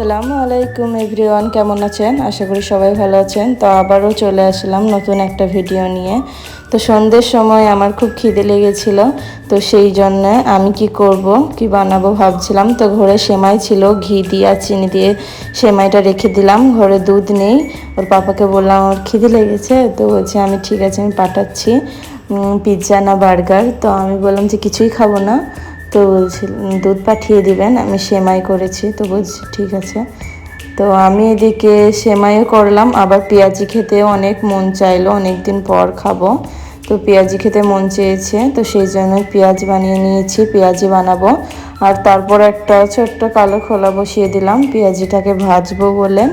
আসসালামু আলাইকুম এভরিওয়ান, কেমন আছেন? আশা করি সবাই ভালো আছেন। তো আবারও চলে আসলাম নতুন একটা ভিডিও নিয়ে। তো সন্ধ্যের সময় আমার খুব খিদে লেগেছিল, তো সেই জন্য আমি কি বানাবো ভাবছিলাম। তো ঘরে সেমাই ছিল, ঘি দিয়ে আর চিনি দিয়ে সেমাইটা রেখে দিলাম। ঘরে দুধ নেই, ওর পাপাকে বললাম আমার খিদে লেগেছে, তো বলছে আমি ঠিক আছে আমি পাঠাচ্ছি পিৎজা না বার্গার। তো আমি বললাম যে কিছুই খাবো না, তো বলছিল দুধ পাঠিয়ে দিবেন, আমি সেমাই করেছি। তো বলছি ঠিক আছে। তো আমি এদিকে সেমাইও করলাম, আবার পেঁয়াজি খেতেও অনেক মন চাইলো, অনেক দিন পর খাবো। তো পেঁয়াজি খেতে মন চেয়েছে, তো সেই জন্য পেঁয়াজ বানিয়ে নিয়েছি, পেঁয়াজি বানাবো। আর তারপর একটা ছোট্ট কালো খোলা বসিয়ে দিলাম পেঁয়াজিটাকে ভাজবো বলে।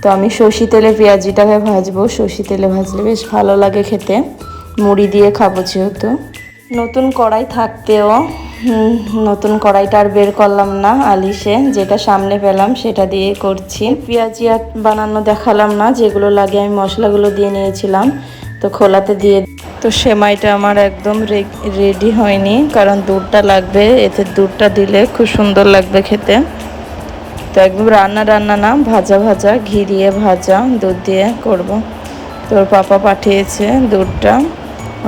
তো আমি সর্ষে তেলে পেঁয়াজিটাকে ভাজবো, সর্ষে তেলে ভাজলে বেশ ভালো লাগে খেতে, মুড়ি দিয়ে খাবো যেহেতু। নতুন কড়াই থাকতেও নতুন কড়াইটা আর বের করলাম না, আলিশে যেটা সামনে পেলাম সেটা দিয়ে করছি। পেঁয়াজি আর বানানো দেখালাম না, যেগুলো লাগে আমি মশলাগুলো দিয়ে নিয়েছিলাম। তো খোলাতে দিয়ে, তো সেমাইটা আমার একদম রেডি হয়নি, কারণ দুধটা লাগবে, এতে দুধটা দিলে খুব সুন্দর লাগবে খেতে। তো একদম রান্না না, ভাজা ভাজা, ঘি দিয়ে ভাজা দুধ দিয়ে করব। তোর পাপা পাঠিয়েছে দুধটা,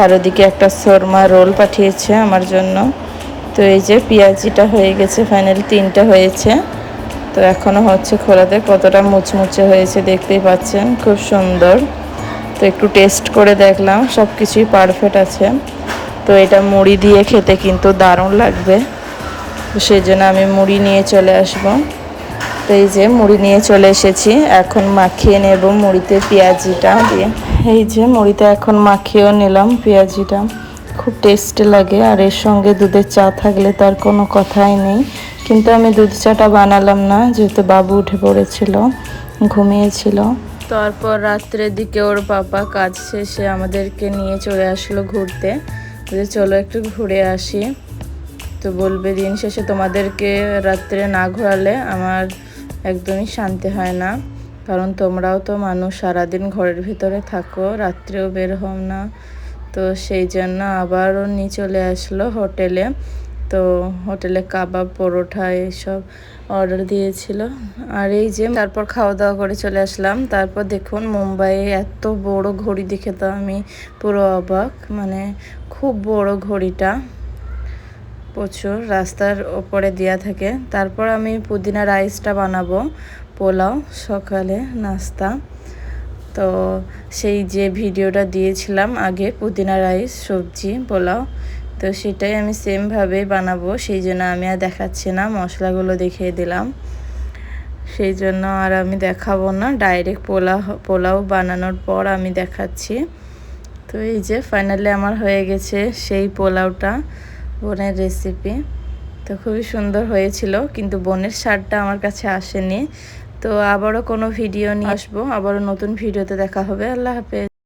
আর ওদিকে একটা শর্মা রোল পাঠিয়েছে আমার জন্য। তো এই যে পেঁয়াজিটা হয়ে গেছে, ফাইনালি 3টা হয়েছে। তো এখনও হচ্ছে, খোলাতে কতটা মুচমুচে হয়েছে দেখতেই পাচ্ছেন, খুব সুন্দর। তো একটু টেস্ট করে দেখলাম, সব কিছুই পারফেক্ট আছে। তো এটা মুড়ি দিয়ে খেতে কিন্তু দারুণ লাগবে, তো সেই জন্য আমি মুড়ি নিয়ে চলে আসবো। তো এই যে মুড়ি নিয়ে চলে এসেছি, এখন মাখিয়ে নেব মুড়িতে পেঁয়াজিটা দিয়ে। এই যে মুড়িতে এখন মাখিয়েও নিলাম পেঁয়াজিটা, খুব টেস্টি লাগে। আর এর সঙ্গে দুধের চা থাকলে তার কোনো কথাই নেই, কিন্তু আমি দুধ চাটা বানালাম না, যেহেতু বাবু উঠে পড়েছিল, ঘুমিয়েছিল। তারপর রাত্রের দিকে ওর পাপা কাজ শেষে আমাদেরকে নিয়ে চলে আসলো ঘুরতে, যে চলো একটু ঘুরে আসি। তো বলবে দিন শেষে তোমাদেরকে রাত্রে না ঘোরালে আমার একদমই শান্তি হয় না, কারণ তোমরাও তো মানুষ, সারাদিন ঘরের ভিতরে থাকো, রাত্রেও বের হও না। তো সেই জন্য আবারও নিয়ে চলে আসলো হোটেলে। তো হোটেলে কাবাব, পরোটা এইসব অর্ডার দিয়েছিল। আর এই যে তারপর খাওয়া দাওয়া করে চলে আসলাম। তারপর দেখুন মুম্বাইয়ে এত বড় ঘড়ি দেখে তো আমি পুরো অবাক, মানে খুব বড় ঘড়িটা, প্রচুর রাস্তার ওপরে দেওয়া থাকে। তারপর আমি পুদিনা রাইসটা বানাবো, পোলাও, সকালে নাস্তা। তো সেই যে ভিডিওটা দিয়েছিলাম আগে, পুদিনা রাইস, সবজি, পোলাও, তো সেটাই আমি সেমভাবে বানাবো, সেই জন্য আমি আর দেখাচ্ছি না, মশলাগুলো দেখিয়ে দিলাম। সেই জন্য আর আমি দেখাবো না, ডাইরেক্ট পোলাও বানানোর পর আমি দেখাচ্ছি। তো এই যে ফাইনালি আমার হয়ে গেছে সেই পোলাওটা, বোনের রেসিপি। তো খুবই সুন্দর হয়েছিল, কিন্তু বোনের স্বাদটা আমার কাছে আসেনি। তো আবারও কোনো ভিডিও নিয়ে আসবো, আবারও নতুন ভিডিওতে দেখা হবে। আল্লাহ হাফেজ।